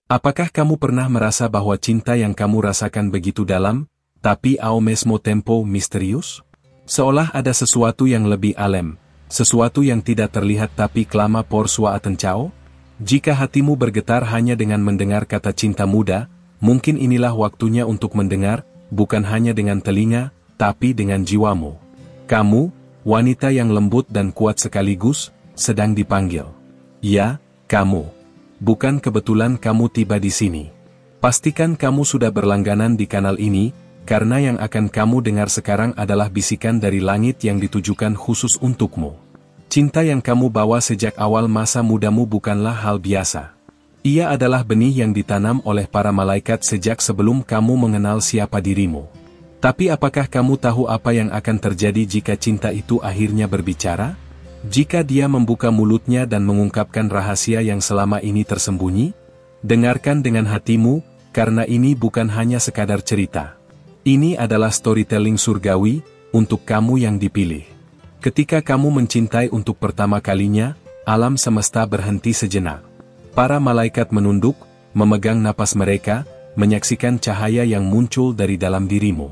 Apakah kamu pernah merasa bahwa cinta yang kamu rasakan begitu dalam, tapi ao mesmo tempo misterius? Seolah ada sesuatu yang lebih alam, sesuatu yang tidak terlihat tapi klama por sua atenção? Jika hatimu bergetar hanya dengan mendengar kata cinta muda, mungkin inilah waktunya untuk mendengar, bukan hanya dengan telinga, tapi dengan jiwamu. Kamu, wanita yang lembut dan kuat sekaligus, sedang dipanggil. Ya, kamu. Bukan kebetulan kamu tiba di sini. Pastikan kamu sudah berlangganan di kanal ini, karena yang akan kamu dengar sekarang adalah bisikan dari langit yang ditujukan khusus untukmu. Cinta yang kamu bawa sejak awal masa mudamu bukanlah hal biasa. Ia adalah benih yang ditanam oleh para malaikat sejak sebelum kamu mengenal siapa dirimu. Tapi apakah kamu tahu apa yang akan terjadi jika cinta itu akhirnya berbicara? Jika dia membuka mulutnya dan mengungkapkan rahasia yang selama ini tersembunyi? Dengarkan dengan hatimu, karena ini bukan hanya sekadar cerita. Ini adalah storytelling surgawi, untuk kamu yang dipilih. Ketika kamu mencintai untuk pertama kalinya, alam semesta berhenti sejenak. Para malaikat menunduk, memegang napas mereka, menyaksikan cahaya yang muncul dari dalam dirimu.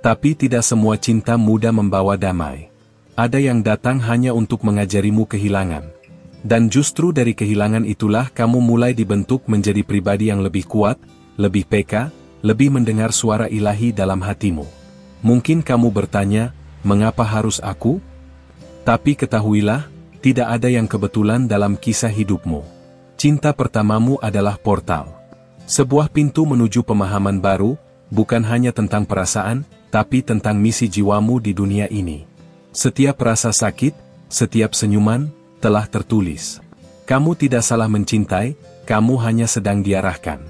Tapi tidak semua cinta muda membawa damai. Ada yang datang hanya untuk mengajarimu kehilangan. Dan justru dari kehilangan itulah kamu mulai dibentuk menjadi pribadi yang lebih kuat, lebih peka, lebih mendengar suara ilahi dalam hatimu. Mungkin kamu bertanya, mengapa harus aku? Tapi ketahuilah, tidak ada yang kebetulan dalam kisah hidupmu. Cinta pertamamu adalah portal. Sebuah pintu menuju pemahaman baru, bukan hanya tentang perasaan, tapi tentang misi jiwamu di dunia ini. Setiap rasa sakit, setiap senyuman, telah tertulis. Kamu tidak salah mencintai, kamu hanya sedang diarahkan.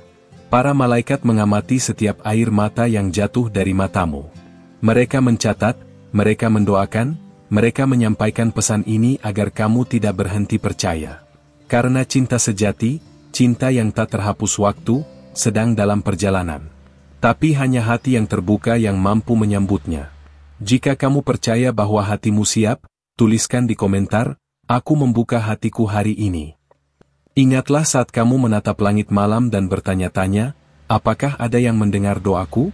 Para malaikat mengamati setiap air mata yang jatuh dari matamu. Mereka mencatat, mereka mendoakan, mereka menyampaikan pesan ini agar kamu tidak berhenti percaya. Karena cinta sejati, cinta yang tak terhapus waktu, sedang dalam perjalanan. Tapi hanya hati yang terbuka yang mampu menyambutnya. Jika kamu percaya bahwa hatimu siap, tuliskan di komentar, aku membuka hatiku hari ini. Ingatlah saat kamu menatap langit malam dan bertanya-tanya, apakah ada yang mendengar doaku?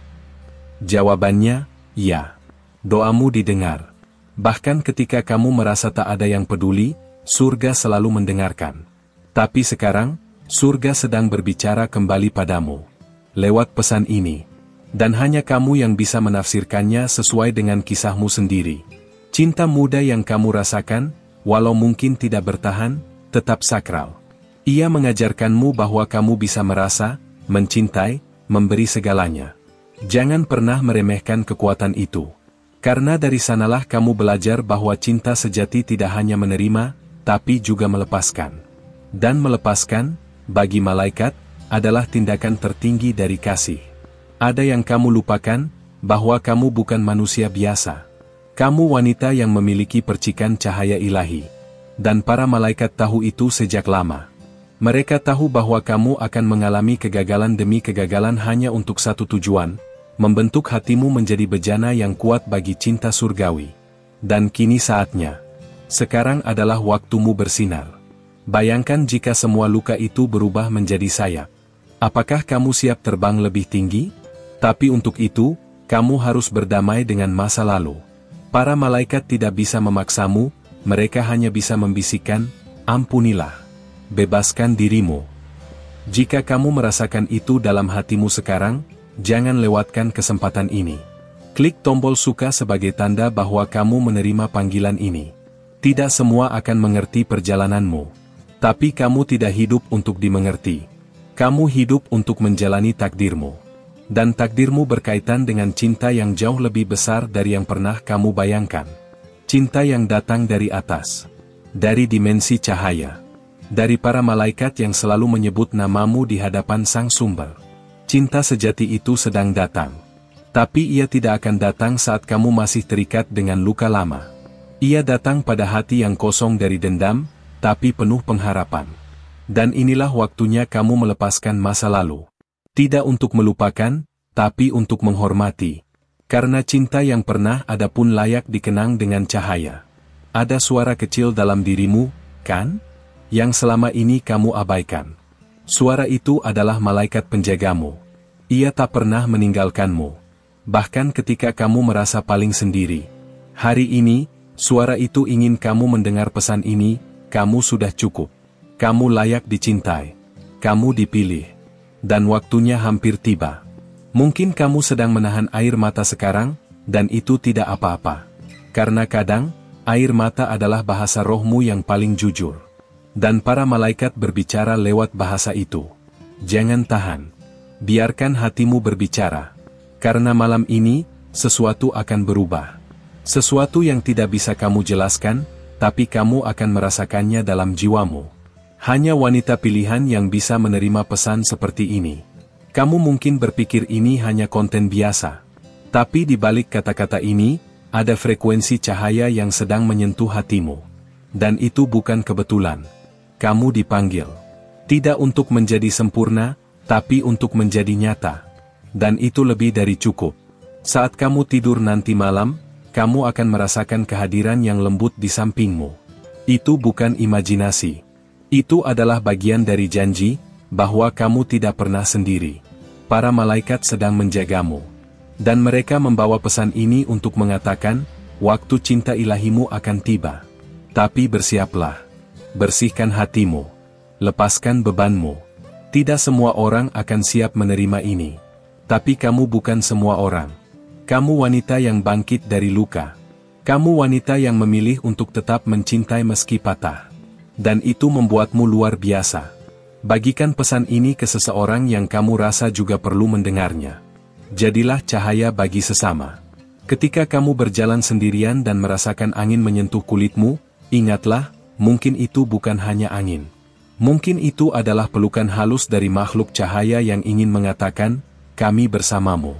Jawabannya, ya. Doamu didengar. Bahkan ketika kamu merasa tak ada yang peduli, surga selalu mendengarkan. Tapi sekarang, surga sedang berbicara kembali padamu. Lewat pesan ini. Dan hanya kamu yang bisa menafsirkannya sesuai dengan kisahmu sendiri. Cinta muda yang kamu rasakan, walau mungkin tidak bertahan, tetap sakral. Ia mengajarkanmu bahwa kamu bisa merasa, mencintai, memberi segalanya. Jangan pernah meremehkan kekuatan itu. Karena dari sanalah kamu belajar bahwa cinta sejati tidak hanya menerima, tapi juga melepaskan. Dan melepaskan, bagi malaikat, adalah tindakan tertinggi dari kasih. Ada yang kamu lupakan, bahwa kamu bukan manusia biasa. Kamu wanita yang memiliki percikan cahaya ilahi. Dan para malaikat tahu itu sejak lama. Mereka tahu bahwa kamu akan mengalami kegagalan demi kegagalan hanya untuk satu tujuan, membentuk hatimu menjadi bejana yang kuat bagi cinta surgawi. Dan kini saatnya. Sekarang adalah waktumu bersinar. Bayangkan jika semua luka itu berubah menjadi sayap. Apakah kamu siap terbang lebih tinggi? Tapi untuk itu, kamu harus berdamai dengan masa lalu. Para malaikat tidak bisa memaksamu, mereka hanya bisa membisikkan, ampunilah. Bebaskan dirimu. Jika kamu merasakan itu dalam hatimu sekarang, jangan lewatkan kesempatan ini. Klik tombol suka sebagai tanda bahwa kamu menerima panggilan ini. Tidak semua akan mengerti perjalananmu. Tapi kamu tidak hidup untuk dimengerti. Kamu hidup untuk menjalani takdirmu. Dan takdirmu berkaitan dengan cinta yang jauh lebih besar dari yang pernah kamu bayangkan. Cinta yang datang dari atas. Dari dimensi cahaya. Dari para malaikat yang selalu menyebut namamu di hadapan Sang Sumber. Cinta sejati itu sedang datang. Tapi ia tidak akan datang saat kamu masih terikat dengan luka lama. Ia datang pada hati yang kosong dari dendam, tapi penuh pengharapan. Dan inilah waktunya kamu melepaskan masa lalu. Tidak untuk melupakan, tapi untuk menghormati. Karena cinta yang pernah ada pun layak dikenang dengan cahaya. Ada suara kecil dalam dirimu, kan? Yang selama ini kamu abaikan. Suara itu adalah malaikat penjagamu. Ia tak pernah meninggalkanmu. Bahkan ketika kamu merasa paling sendiri. Hari ini, suara itu ingin kamu mendengar pesan ini, kamu sudah cukup. Kamu layak dicintai. Kamu dipilih. Dan waktunya hampir tiba. Mungkin kamu sedang menahan air mata sekarang, dan itu tidak apa-apa. Karena kadang, air mata adalah bahasa rohmu yang paling jujur. Dan para malaikat berbicara lewat bahasa itu. Jangan tahan. Biarkan hatimu berbicara. Karena malam ini, sesuatu akan berubah. Sesuatu yang tidak bisa kamu jelaskan, tapi kamu akan merasakannya dalam jiwamu. Hanya wanita pilihan yang bisa menerima pesan seperti ini. Kamu mungkin berpikir ini hanya konten biasa. Tapi di balik kata-kata ini, ada frekuensi cahaya yang sedang menyentuh hatimu. Dan itu bukan kebetulan. Kamu dipanggil. Tidak untuk menjadi sempurna, tapi untuk menjadi nyata. Dan itu lebih dari cukup. Saat kamu tidur nanti malam, kamu akan merasakan kehadiran yang lembut di sampingmu. Itu bukan imajinasi. Itu adalah bagian dari janji, bahwa kamu tidak pernah sendiri. Para malaikat sedang menjagamu. Dan mereka membawa pesan ini untuk mengatakan, waktu cinta ilahimu akan tiba. Tapi bersiaplah. Bersihkan hatimu. Lepaskan bebanmu. Tidak semua orang akan siap menerima ini. Tapi kamu bukan semua orang. Kamu wanita yang bangkit dari luka. Kamu wanita yang memilih untuk tetap mencintai meski patah. Dan itu membuatmu luar biasa. Bagikan pesan ini ke seseorang yang kamu rasa juga perlu mendengarnya. Jadilah cahaya bagi sesama. Ketika kamu berjalan sendirian dan merasakan angin menyentuh kulitmu, ingatlah, mungkin itu bukan hanya angin. Mungkin itu adalah pelukan halus dari makhluk cahaya yang ingin mengatakan, kami bersamamu.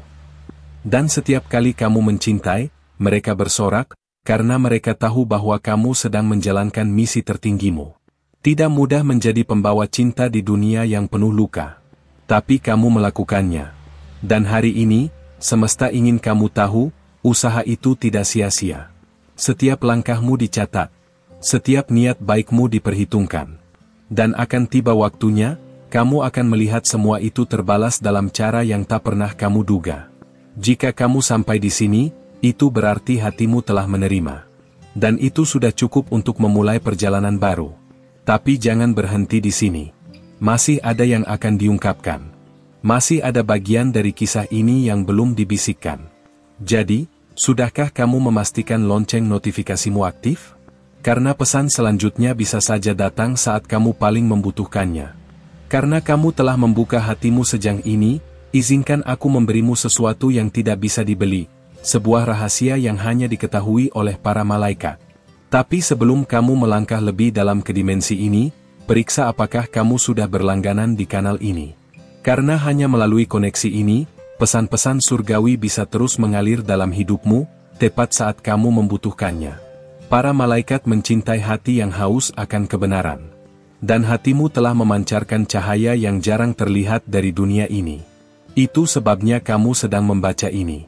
Dan setiap kali kamu mencintai, mereka bersorak, karena mereka tahu bahwa kamu sedang menjalankan misi tertinggimu. Tidak mudah menjadi pembawa cinta di dunia yang penuh luka. Tapi kamu melakukannya. Dan hari ini, semesta ingin kamu tahu, usaha itu tidak sia-sia. Setiap langkahmu dicatat. Setiap niat baikmu diperhitungkan. Dan akan tiba waktunya, kamu akan melihat semua itu terbalas dalam cara yang tak pernah kamu duga. Jika kamu sampai di sini, itu berarti hatimu telah menerima. Dan itu sudah cukup untuk memulai perjalanan baru. Tapi jangan berhenti di sini. Masih ada yang akan diungkapkan. Masih ada bagian dari kisah ini yang belum dibisikkan. Jadi, sudahkah kamu memastikan lonceng notifikasimu aktif? Karena pesan selanjutnya bisa saja datang saat kamu paling membutuhkannya. Karena kamu telah membuka hatimu sejak ini, izinkan aku memberimu sesuatu yang tidak bisa dibeli. Sebuah rahasia yang hanya diketahui oleh para malaikat. Tapi sebelum kamu melangkah lebih dalam ke dimensi ini, periksa apakah kamu sudah berlangganan di kanal ini. Karena hanya melalui koneksi ini, pesan-pesan surgawi bisa terus mengalir dalam hidupmu, tepat saat kamu membutuhkannya. Para malaikat mencintai hati yang haus akan kebenaran. Dan hatimu telah memancarkan cahaya yang jarang terlihat dari dunia ini. Itu sebabnya kamu sedang membaca ini.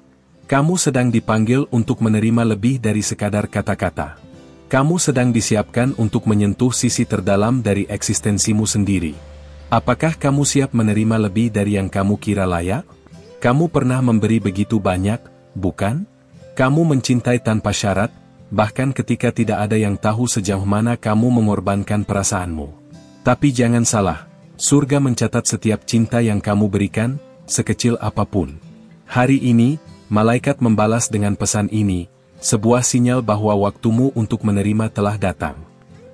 Kamu sedang dipanggil untuk menerima lebih dari sekadar kata-kata. Kamu sedang disiapkan untuk menyentuh sisi terdalam dari eksistensimu sendiri. Apakah kamu siap menerima lebih dari yang kamu kira layak? Kamu pernah memberi begitu banyak, bukan? Kamu mencintai tanpa syarat, bahkan ketika tidak ada yang tahu sejauh mana kamu mengorbankan perasaanmu. Tapi jangan salah, surga mencatat setiap cinta yang kamu berikan, sekecil apapun. Hari ini, malaikat membalas dengan pesan ini, sebuah sinyal bahwa waktumu untuk menerima telah datang.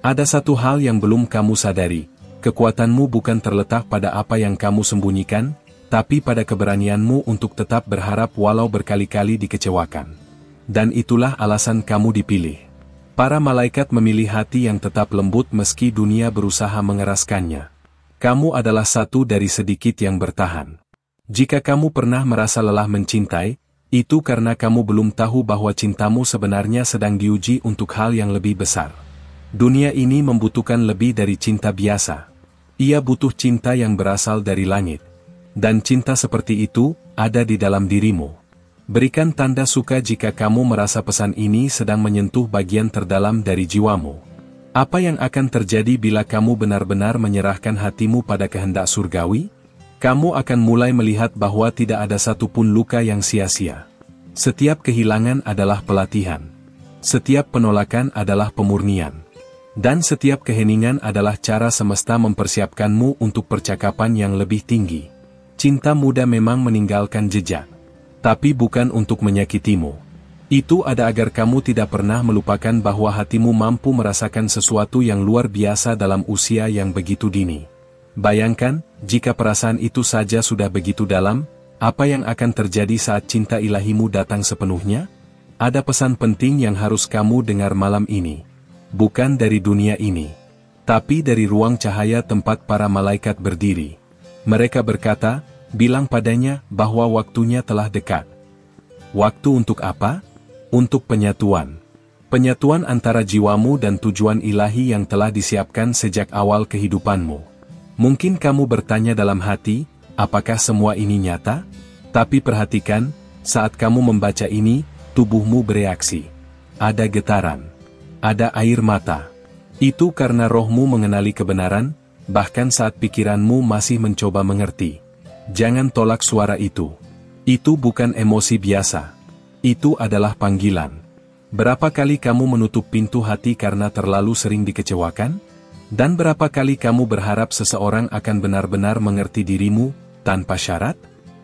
Ada satu hal yang belum kamu sadari, kekuatanmu bukan terletak pada apa yang kamu sembunyikan, tapi pada keberanianmu untuk tetap berharap walau berkali-kali dikecewakan. Dan itulah alasan kamu dipilih. Para malaikat memilih hati yang tetap lembut meski dunia berusaha mengeraskannya. Kamu adalah satu dari sedikit yang bertahan. Jika kamu pernah merasa lelah mencintai, itu karena kamu belum tahu bahwa cintamu sebenarnya sedang diuji untuk hal yang lebih besar. Dunia ini membutuhkan lebih dari cinta biasa. Ia butuh cinta yang berasal dari langit. Dan cinta seperti itu, ada di dalam dirimu. Berikan tanda suka jika kamu merasa pesan ini sedang menyentuh bagian terdalam dari jiwamu. Apa yang akan terjadi bila kamu benar-benar menyerahkan hatimu pada kehendak surgawi? Kamu akan mulai melihat bahwa tidak ada satupun luka yang sia-sia. Setiap kehilangan adalah pelatihan. Setiap penolakan adalah pemurnian. Dan setiap keheningan adalah cara semesta mempersiapkanmu untuk percakapan yang lebih tinggi. Cinta muda memang meninggalkan jejak. Tapi bukan untuk menyakitimu. Itu ada agar kamu tidak pernah melupakan bahwa hatimu mampu merasakan sesuatu yang luar biasa dalam usia yang begitu dini. Bayangkan, jika perasaan itu saja sudah begitu dalam, apa yang akan terjadi saat cinta ilahimu datang sepenuhnya? Ada pesan penting yang harus kamu dengar malam ini. Bukan dari dunia ini, tapi dari ruang cahaya tempat para malaikat berdiri. Mereka berkata, bilang padanya bahwa waktunya telah dekat. Waktu untuk apa? Untuk penyatuan. Penyatuan antara jiwamu dan tujuan ilahi yang telah disiapkan sejak awal kehidupanmu. Mungkin kamu bertanya dalam hati, apakah semua ini nyata? Tapi perhatikan, saat kamu membaca ini, tubuhmu bereaksi. Ada getaran. Ada air mata. Itu karena rohmu mengenali kebenaran, bahkan saat pikiranmu masih mencoba mengerti. Jangan tolak suara itu. Itu bukan emosi biasa. Itu adalah panggilan. Berapa kali kamu menutup pintu hati karena terlalu sering dikecewakan? Dan berapa kali kamu berharap seseorang akan benar-benar mengerti dirimu, tanpa syarat?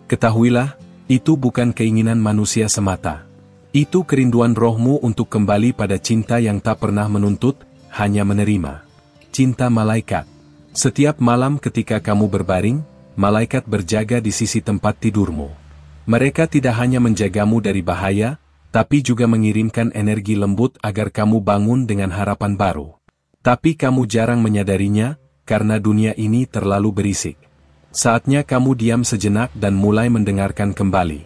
Ketahuilah, itu bukan keinginan manusia semata. Itu kerinduan rohmu untuk kembali pada cinta yang tak pernah menuntut, hanya menerima. Cinta malaikat. Setiap malam ketika kamu berbaring, malaikat berjaga di sisi tempat tidurmu. Mereka tidak hanya menjagamu dari bahaya, tapi juga mengirimkan energi lembut agar kamu bangun dengan harapan baru. Tapi kamu jarang menyadarinya, karena dunia ini terlalu berisik. Saatnya kamu diam sejenak dan mulai mendengarkan kembali.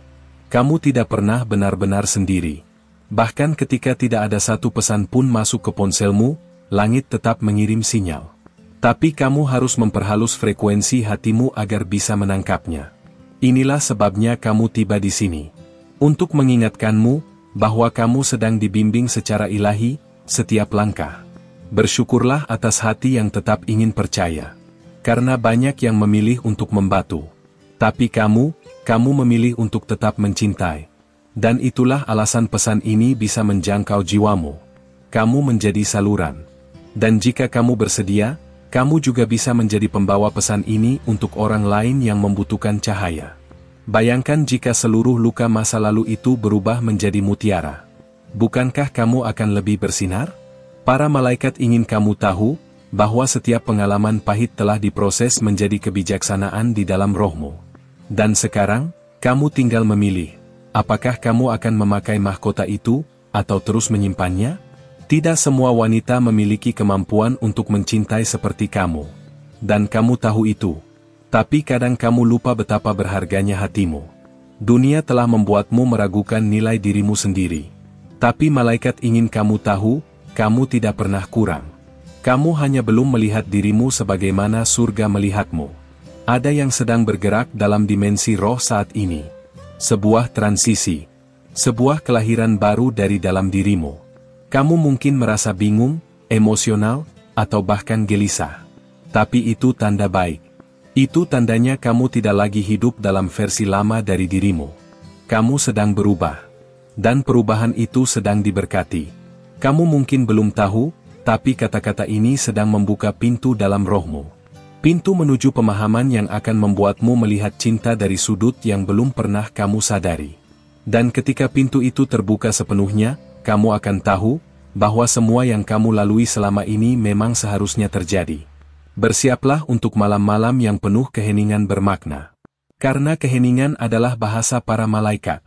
Kamu tidak pernah benar-benar sendiri. Bahkan ketika tidak ada satu pesan pun masuk ke ponselmu, langit tetap mengirim sinyal. Tapi kamu harus memperhalus frekuensi hatimu agar bisa menangkapnya. Inilah sebabnya kamu tiba di sini. Untuk mengingatkanmu, bahwa kamu sedang dibimbing secara ilahi, setiap langkah. Bersyukurlah atas hati yang tetap ingin percaya. Karena banyak yang memilih untuk membatu. Tapi kamu memilih untuk tetap mencintai. Dan itulah alasan pesan ini bisa menjangkau jiwamu. Kamu menjadi saluran. Dan jika kamu bersedia, kamu juga bisa menjadi pembawa pesan ini untuk orang lain yang membutuhkan cahaya. Bayangkan jika seluruh luka masa lalu itu berubah menjadi mutiara. Bukankah kamu akan lebih bersinar? Para malaikat ingin kamu tahu, bahwa setiap pengalaman pahit telah diproses menjadi kebijaksanaan di dalam rohmu. Dan sekarang, kamu tinggal memilih, apakah kamu akan memakai mahkota itu, atau terus menyimpannya? Tidak semua wanita memiliki kemampuan untuk mencintai seperti kamu. Dan kamu tahu itu. Tapi kadang kamu lupa betapa berharganya hatimu. Dunia telah membuatmu meragukan nilai dirimu sendiri. Tapi malaikat ingin kamu tahu, kamu tidak pernah kurang. Kamu hanya belum melihat dirimu sebagaimana surga melihatmu. Ada yang sedang bergerak dalam dimensi roh saat ini. Sebuah transisi. Sebuah kelahiran baru dari dalam dirimu. Kamu mungkin merasa bingung, emosional, atau bahkan gelisah. Tapi itu tanda baik. Itu tandanya kamu tidak lagi hidup dalam versi lama dari dirimu. Kamu sedang berubah. Dan perubahan itu sedang diberkati. Kamu mungkin belum tahu, tapi kata-kata ini sedang membuka pintu dalam rohmu. Pintu menuju pemahaman yang akan membuatmu melihat cinta dari sudut yang belum pernah kamu sadari. Dan ketika pintu itu terbuka sepenuhnya, kamu akan tahu, bahwa semua yang kamu lalui selama ini memang seharusnya terjadi. Bersiaplah untuk malam-malam yang penuh keheningan bermakna. Karena keheningan adalah bahasa para malaikat.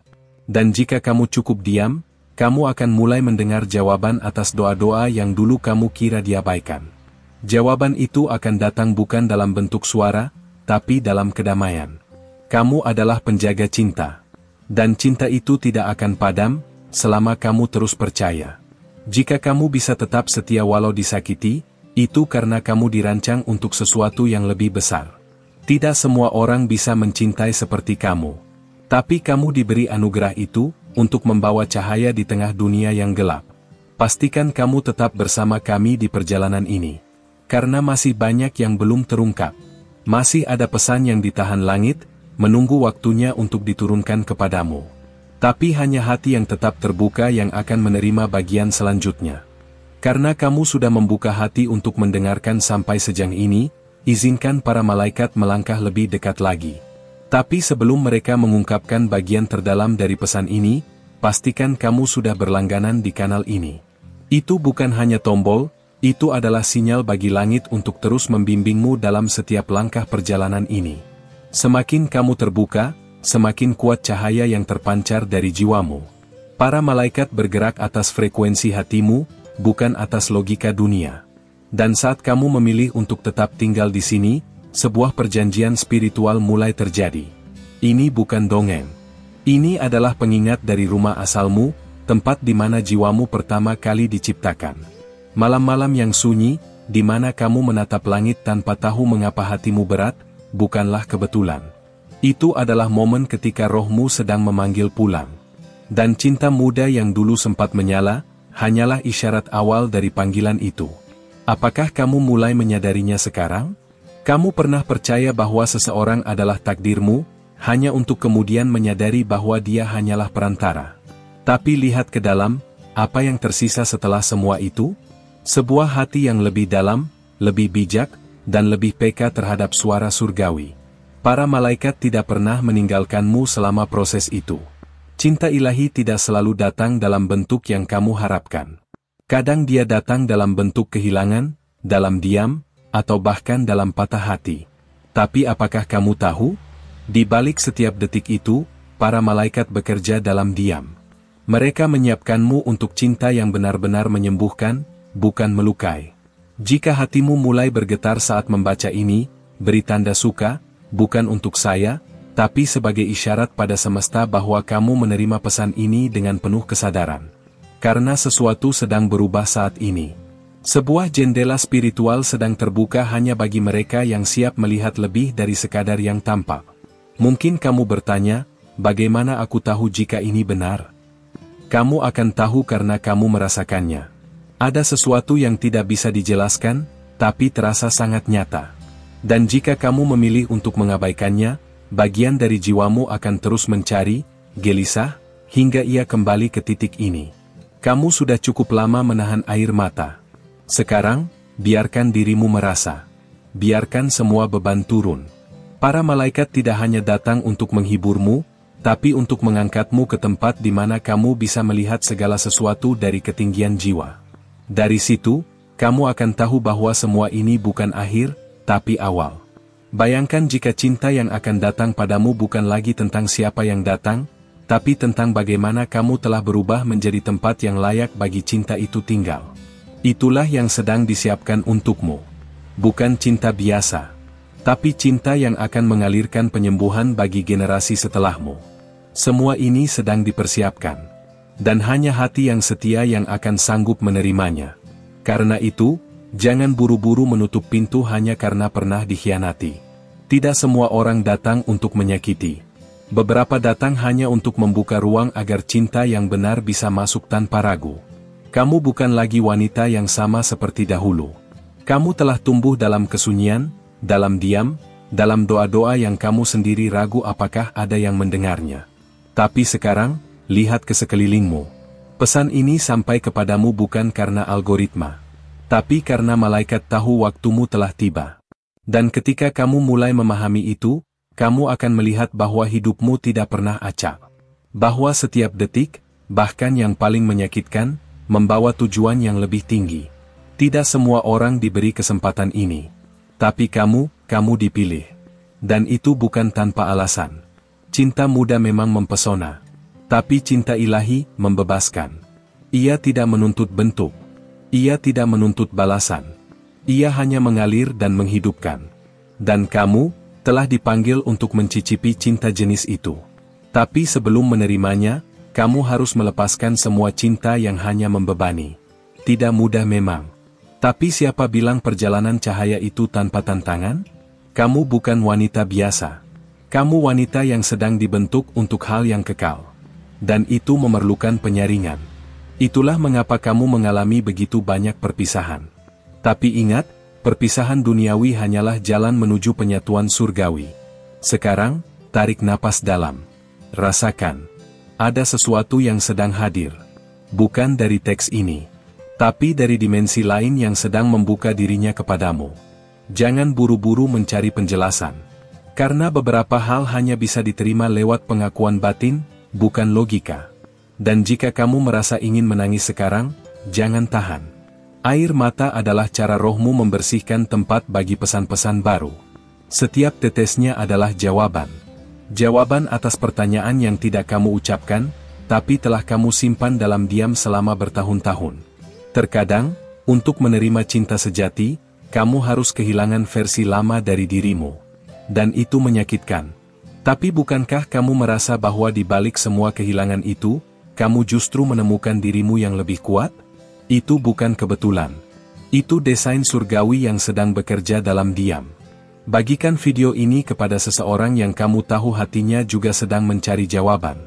Dan jika kamu cukup diam, kamu akan mulai mendengar jawaban atas doa-doa yang dulu kamu kira diabaikan. Jawaban itu akan datang bukan dalam bentuk suara, tapi dalam kedamaian. Kamu adalah penjaga cinta. Dan cinta itu tidak akan padam, selama kamu terus percaya. Jika kamu bisa tetap setia walau disakiti, itu karena kamu dirancang untuk sesuatu yang lebih besar. Tidak semua orang bisa mencintai seperti kamu. Tapi kamu diberi anugerah itu, untuk membawa cahaya di tengah dunia yang gelap. pastikan kamu tetap bersama kami di perjalanan ini. Karena masih banyak yang belum terungkap. Masih ada pesan yang ditahan langit, menunggu waktunya untuk diturunkan kepadamu. Tapi hanya hati yang tetap terbuka yang akan menerima bagian selanjutnya. Karena kamu sudah membuka hati untuk mendengarkan sampai sejauh ini, izinkan para malaikat melangkah lebih dekat lagi. Tapi sebelum mereka mengungkapkan bagian terdalam dari pesan ini, pastikan kamu sudah berlangganan di kanal ini. Itu bukan hanya tombol, itu adalah sinyal bagi langit untuk terus membimbingmu dalam setiap langkah perjalanan ini. Semakin kamu terbuka, semakin kuat cahaya yang terpancar dari jiwamu. Para malaikat bergerak atas frekuensi hatimu, bukan atas logika dunia. Dan saat kamu memilih untuk tetap tinggal di sini, sebuah perjanjian spiritual mulai terjadi. Ini bukan dongeng. Ini adalah pengingat dari rumah asalmu, tempat di mana jiwamu pertama kali diciptakan. Malam-malam yang sunyi, di mana kamu menatap langit tanpa tahu mengapa hatimu berat, bukanlah kebetulan. Itu adalah momen ketika rohmu sedang memanggil pulang. Dan cinta muda yang dulu sempat menyala, hanyalah isyarat awal dari panggilan itu. Apakah kamu mulai menyadarinya sekarang? Kamu pernah percaya bahwa seseorang adalah takdirmu, hanya untuk kemudian menyadari bahwa dia hanyalah perantara. Tapi lihat ke dalam, apa yang tersisa setelah semua itu? Sebuah hati yang lebih dalam, lebih bijak, dan lebih peka terhadap suara surgawi. Para malaikat tidak pernah meninggalkanmu selama proses itu. Cinta ilahi tidak selalu datang dalam bentuk yang kamu harapkan. Kadang dia datang dalam bentuk kehilangan, dalam diam, atau bahkan dalam patah hati. Tapi apakah kamu tahu? Di balik setiap detik itu, para malaikat bekerja dalam diam. Mereka menyiapkanmu untuk cinta yang benar-benar menyembuhkan, bukan melukai. Jika hatimu mulai bergetar saat membaca ini, beri tanda suka, bukan untuk saya, tapi sebagai isyarat pada semesta bahwa kamu menerima pesan ini dengan penuh kesadaran. Karena sesuatu sedang berubah saat ini. Sebuah jendela spiritual sedang terbuka hanya bagi mereka yang siap melihat lebih dari sekadar yang tampak. Mungkin kamu bertanya, bagaimana aku tahu jika ini benar? Kamu akan tahu karena kamu merasakannya. Ada sesuatu yang tidak bisa dijelaskan, tapi terasa sangat nyata. Dan jika kamu memilih untuk mengabaikannya, bagian dari jiwamu akan terus mencari, gelisah, hingga ia kembali ke titik ini. Kamu sudah cukup lama menahan air mata. Sekarang, biarkan dirimu merasa. Biarkan semua beban turun. Para malaikat tidak hanya datang untuk menghiburmu, tapi untuk mengangkatmu ke tempat di mana kamu bisa melihat segala sesuatu dari ketinggian jiwa. Dari situ, kamu akan tahu bahwa semua ini bukan akhir, tapi awal. Bayangkan jika cinta yang akan datang padamu bukan lagi tentang siapa yang datang, tapi tentang bagaimana kamu telah berubah menjadi tempat yang layak bagi cinta itu tinggal. Itulah yang sedang disiapkan untukmu. Bukan cinta biasa, tapi cinta yang akan mengalirkan penyembuhan bagi generasi setelahmu. Semua ini sedang dipersiapkan. Dan hanya hati yang setia yang akan sanggup menerimanya. Karena itu, jangan buru-buru menutup pintu hanya karena pernah dikhianati. Tidak semua orang datang untuk menyakiti. Beberapa datang hanya untuk membuka ruang agar cinta yang benar bisa masuk tanpa ragu. Kamu bukan lagi wanita yang sama seperti dahulu. Kamu telah tumbuh dalam kesunyian, dalam diam, dalam doa-doa yang kamu sendiri ragu apakah ada yang mendengarnya. Tapi sekarang, lihat ke sekelilingmu. Pesan ini sampai kepadamu bukan karena algoritma, tapi karena malaikat tahu waktumu telah tiba. Dan ketika kamu mulai memahami itu, kamu akan melihat bahwa hidupmu tidak pernah acak. Bahwa setiap detik, bahkan yang paling menyakitkan, membawa tujuan yang lebih tinggi. Tidak semua orang diberi kesempatan ini. Tapi kamu dipilih. Dan itu bukan tanpa alasan. Cinta muda memang mempesona. Tapi cinta ilahi membebaskan. Ia tidak menuntut bentuk. Ia tidak menuntut balasan. Ia hanya mengalir dan menghidupkan. Dan kamu telah dipanggil untuk mencicipi cinta jenis itu. Tapi sebelum menerimanya, kamu harus melepaskan semua cinta yang hanya membebani. Tidak mudah memang. Tapi siapa bilang perjalanan cahaya itu tanpa tantangan? Kamu bukan wanita biasa. Kamu wanita yang sedang dibentuk untuk hal yang kekal. Dan itu memerlukan penyaringan. Itulah mengapa kamu mengalami begitu banyak perpisahan. Tapi ingat, perpisahan duniawi hanyalah jalan menuju penyatuan surgawi. Sekarang, tarik napas dalam. Rasakan. Ada sesuatu yang sedang hadir. Bukan dari teks ini, tapi dari dimensi lain yang sedang membuka dirinya kepadamu. Jangan buru-buru mencari penjelasan. Karena beberapa hal hanya bisa diterima lewat pengakuan batin, bukan logika. Dan jika kamu merasa ingin menangis sekarang, jangan tahan. Air mata adalah cara rohmu membersihkan tempat bagi pesan-pesan baru. Setiap tetesnya adalah jawaban. Jawaban atas pertanyaan yang tidak kamu ucapkan, tapi telah kamu simpan dalam diam selama bertahun-tahun. Terkadang, untuk menerima cinta sejati, kamu harus kehilangan versi lama dari dirimu. Dan itu menyakitkan. Tapi bukankah kamu merasa bahwa di balik semua kehilangan itu, kamu justru menemukan dirimu yang lebih kuat? Itu bukan kebetulan. Itu desain surgawi yang sedang bekerja dalam diam. Bagikan video ini kepada seseorang yang kamu tahu hatinya juga sedang mencari jawaban.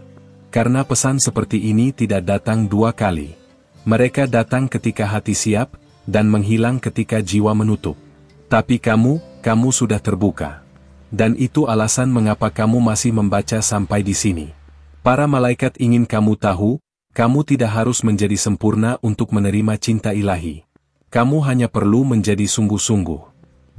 Karena pesan seperti ini tidak datang dua kali. Mereka datang ketika hati siap, dan menghilang ketika jiwa menutup. Tapi kamu sudah terbuka. Dan itu alasan mengapa kamu masih membaca sampai di sini. Para malaikat ingin kamu tahu, kamu tidak harus menjadi sempurna untuk menerima cinta ilahi. Kamu hanya perlu menjadi sungguh-sungguh.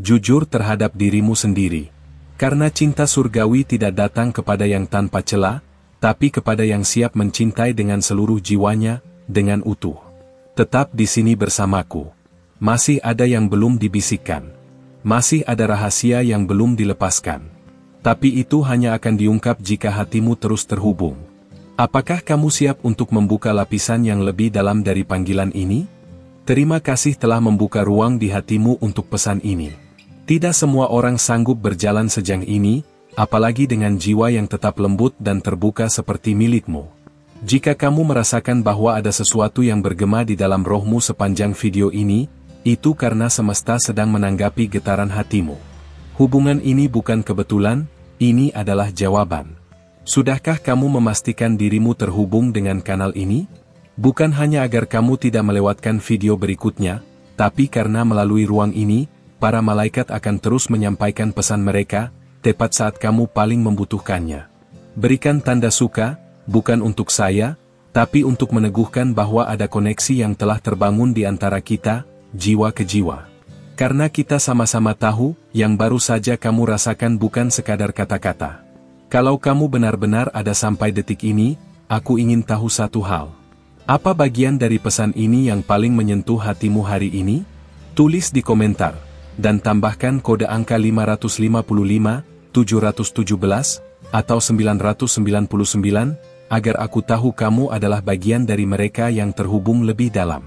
Jujur terhadap dirimu sendiri. Karena cinta surgawi tidak datang kepada yang tanpa celah, tapi kepada yang siap mencintai dengan seluruh jiwanya, dengan utuh. Tetap di sini bersamaku. Masih ada yang belum dibisikkan. Masih ada rahasia yang belum dilepaskan. Tapi itu hanya akan diungkap jika hatimu terus terhubung. Apakah kamu siap untuk membuka lapisan yang lebih dalam dari panggilan ini? Terima kasih telah membuka ruang di hatimu untuk pesan ini. Tidak semua orang sanggup berjalan sejauh ini, apalagi dengan jiwa yang tetap lembut dan terbuka seperti milikmu. Jika kamu merasakan bahwa ada sesuatu yang bergema di dalam rohmu sepanjang video ini, itu karena semesta sedang menanggapi getaran hatimu. Hubungan ini bukan kebetulan, ini adalah jawaban. Sudahkah kamu memastikan dirimu terhubung dengan kanal ini? Bukan hanya agar kamu tidak melewatkan video berikutnya, tapi karena melalui ruang ini, para malaikat akan terus menyampaikan pesan mereka, tepat saat kamu paling membutuhkannya. Berikan tanda suka, bukan untuk saya, tapi untuk meneguhkan bahwa ada koneksi yang telah terbangun di antara kita, jiwa ke jiwa. Karena kita sama-sama tahu, yang baru saja kamu rasakan bukan sekadar kata-kata. Kalau kamu benar-benar ada sampai detik ini, aku ingin tahu satu hal. Apa bagian dari pesan ini yang paling menyentuh hatimu hari ini? Tulis di komentar, dan tambahkan kode angka 555, 717, atau 999, agar aku tahu kamu adalah bagian dari mereka yang terhubung lebih dalam.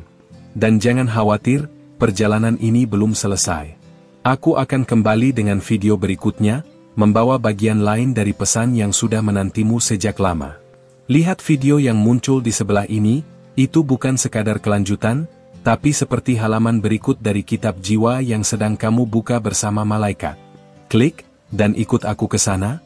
Dan jangan khawatir, perjalanan ini belum selesai. Aku akan kembali dengan video berikutnya, membawa bagian lain dari pesan yang sudah menantimu sejak lama. Lihat video yang muncul di sebelah ini, itu bukan sekadar kelanjutan, tapi seperti halaman berikut dari kitab jiwa yang sedang kamu buka bersama malaikat. Klik, dan ikut aku ke sana.